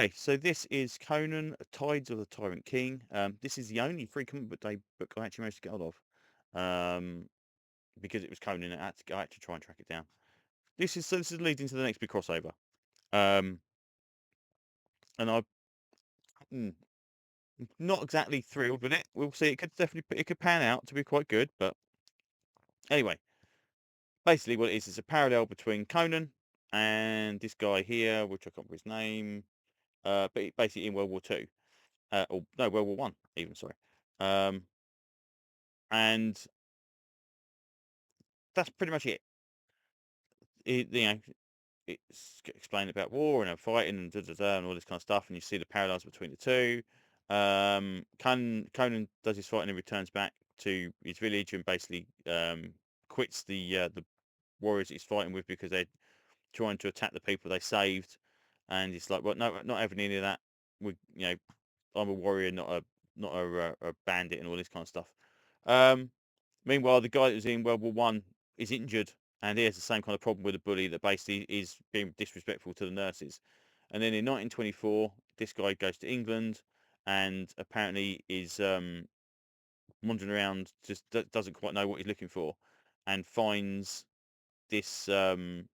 Okay, so this is Conan, Tides of the Tyrant King. This is the only free Comic Book Day book I actually managed to get hold of, because it was Conan. I had to try and track it down. This is leading to the next big crossover, um, and I'm not exactly thrilled with it. We'll see. It could pan out to be quite good, but anyway, basically what it is a parallel between Conan and this guy here, which I can't remember his name, but basically in World War Two, or no, World War One, even sorry. Um, and that's pretty much it. It's explained about war and fighting and and all this kind of stuff, and you see the parallels between the two. Conan does his fighting and returns back to his village and basically quits the warriors that he's fighting with because they're trying to attack the people they saved, and he's like, well, no, not having any of that. I'm a warrior, not a bandit, and all this kind of stuff. Um, Meanwhile, the guy that was in World War One is injured, and he has the same kind of problem with a bully that basically is being disrespectful to the nurses. And then in 1924, this guy goes to England, and apparently is wandering around, just doesn't quite know what he's looking for, and finds this kind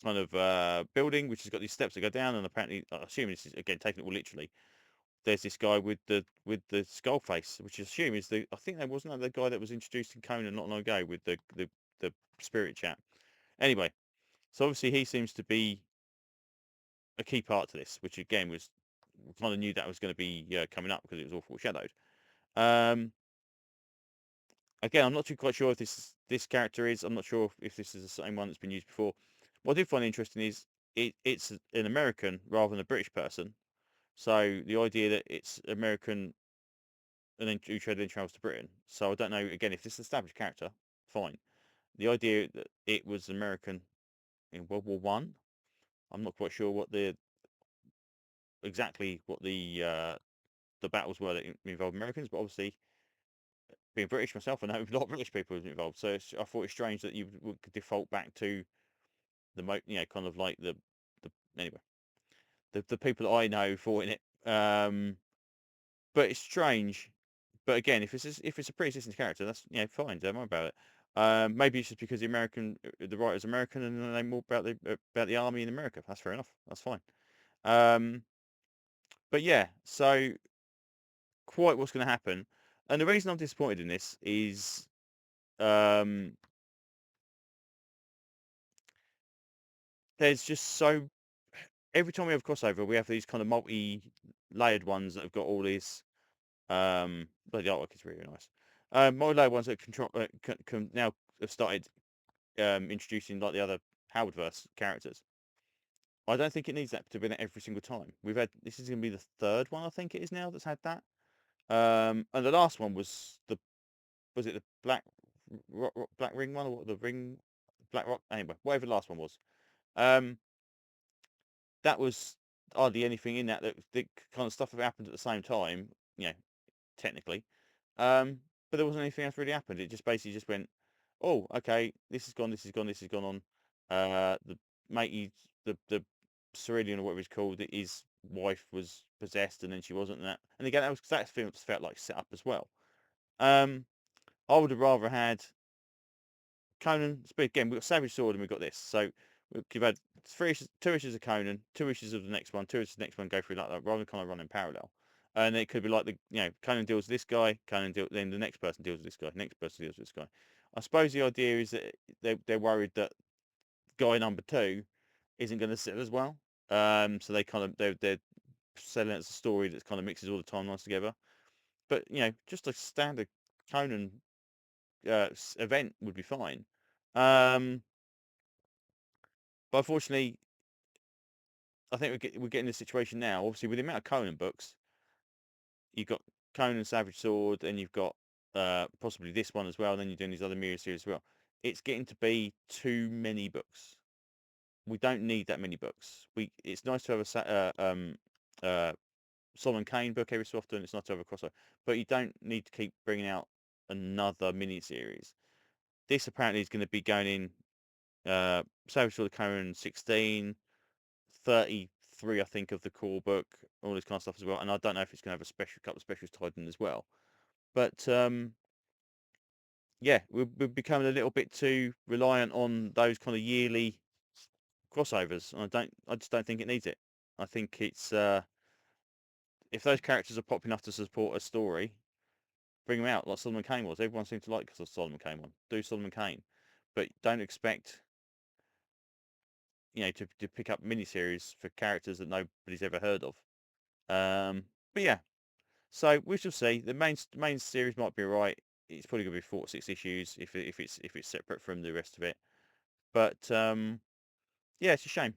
of building which has got these steps that go down, and apparently, I assume this is again taking it all literally. There's this guy with the skull face, which I assume is I think that wasn't that the guy that was introduced in Conan not long ago with the spirit chap. Anyway, so obviously he seems to be a key part to this, which again was kind of knew that was going to be coming up because it was all foreshadowed. Um, Again, I'm not too quite sure if this character is. I'm not sure if this is the same one that's been used before. What I did find interesting is it's an American rather than a British person. So the idea that it's American and then Uhtred then travels to Britain. So I don't know, again, if this is an established character, fine. The idea that it was American in World War One, I'm not quite sure exactly what the battles were that involved Americans, but obviously being British myself, I know a lot of British people was involved. So I thought it's strange that you would default back to kind of like the anyway, the people that I know fought in it. But it's strange. But again, if it's a pre-existing character, that's fine. Don't worry about it. Maybe it's just because the writer's American, and they know more about the army in America. That's fair enough. That's fine. Um, but yeah, so quite what's going to happen, and the reason I'm disappointed in this is um, there's just so every time we have a crossover, we have these kind of multi-layered ones that have got all these. But the artwork is really nice. Multi-layered ones that can now have started introducing like the other Howardverse characters. I don't think it needs that to be in it every single time. This is going to be the third one I think it is now that's had that. And the last one was it the Black Ring one, or what, the Ring Black Rock, anyway, whatever the last one was. Um, that was hardly anything in that the kind of stuff that happened at the same time. Technically, but there wasn't anything else really happened. It just basically just went, oh, okay, this has gone, this has gone, this has gone on. The matey, the Cerulean or whatever he's called, his wife was possessed, and then she wasn't. And again, that felt like set up as well. Um, I would have rather had Conan. Again, we've got Savage Sword and we've got this. So we've had two issues of Conan, two issues of the next one, two issues of the next one, go through like that, rather than kind of running parallel. And it could be like Conan deals with this guy, then the next person deals with this guy, next person deals with this guy. I suppose the idea is that they're worried that guy number two isn't going to sit as well. So they're selling it as a story that kind of mixes all the timelines together. But just a standard Conan event would be fine. Um, but unfortunately, I think we're getting this situation now. Obviously, with the amount of Conan books, you've got Conan Savage Sword, and you've got possibly this one as well. And then you're doing these other mirror series as well. It's getting to be too many books. We don't need that many books. It's nice to have uh, Solomon Kane book every so often. It's nice to have a crossover, but you don't need to keep bringing out another mini series. This apparently is going to be going in Savage Sword Conan 16, 33, I think, of the core book, all this kind of stuff as well. And I don't know if it's going to have a couple of specials tied in as well. But yeah, we're becoming a little bit too reliant on those kind of yearly crossovers. And I just don't think it needs it. I think it's if those characters are popular enough to support a story, bring them out like Solomon Kane was. Everyone seemed to like the Solomon Kane one. Do Solomon Kane, but don't expect to pick up miniseries for characters that nobody's ever heard of. But yeah, so we shall see. The main series might be right. It's probably going to be 4 or 6 issues if it's separate from the rest of it. But yeah, it's a shame.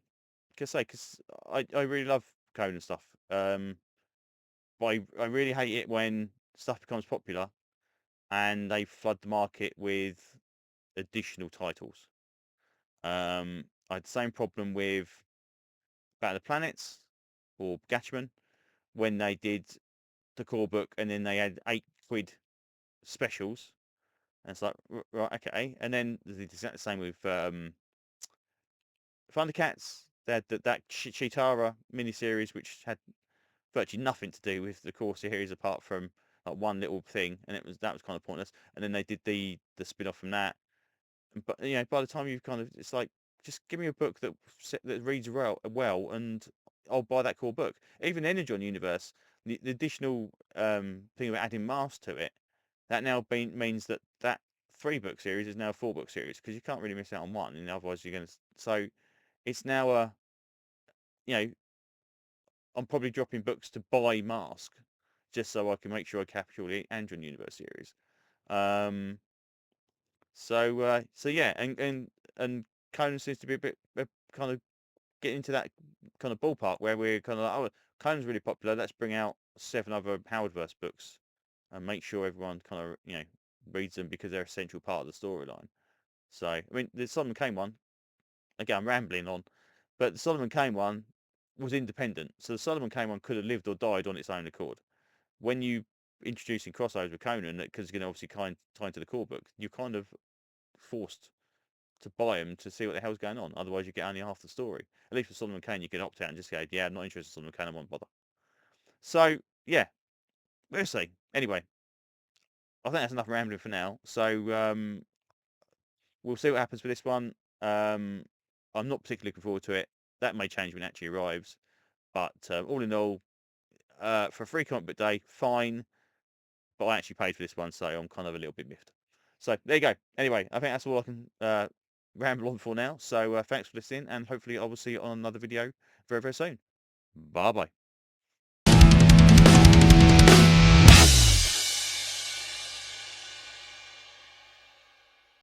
Because I really love Conan stuff. But I really hate it when stuff becomes popular and they flood the market with additional titles. I had the same problem with Battle of the Planets or Gatchman when they did the core book and then they had £8 specials. And it's like, right, okay. And then the exact same with Thundercats. They had that Chitara miniseries, which had virtually nothing to do with the core series apart from like one little thing, and that was kind of pointless. And then they did the spin-off from that. But by the time you've kind of, it's like, just give me a book that reads well, and I'll buy that core book. Even Energon Universe, the additional thing about adding masks to it, that now means that 3-book series is now a 4-book series because you can't really miss out on one, and otherwise you're going to. So it's now I'm probably dropping books to buy Mask just so I can make sure I capture the Andron Universe series. So yeah, and Conan seems to be a bit kind of getting into that kind of ballpark where we're kind of like, oh, Conan's really popular. Let's bring out 7 other Howardverse books and make sure everyone kind of reads them because they're an essential part of the storyline. So I mean, the Solomon Kane one, again, I'm rambling on, but the Solomon Kane one was independent. So the Solomon Kane one could have lived or died on its own accord. When you introducing crossovers with Conan, because it's going to obviously tie into the core book, you're kind of forced to buy them to see what the hell's going on. Otherwise, you get only half the story. At least with Solomon Kane, you can opt out and just say, yeah, I'm not interested in Solomon Kane, I won't bother. So, yeah, we'll see. Anyway, I think that's enough rambling for now. So, we'll see what happens with this one. I'm not particularly looking forward to it. That may change when it actually arrives. But all in all, for a free comic book day, fine. But I actually paid for this one, so I'm kind of a little bit miffed. So there you go. Anyway, I think that's all I can ramble on for now. So thanks for listening, and hopefully I will see you on another video very, very soon. Bye-bye.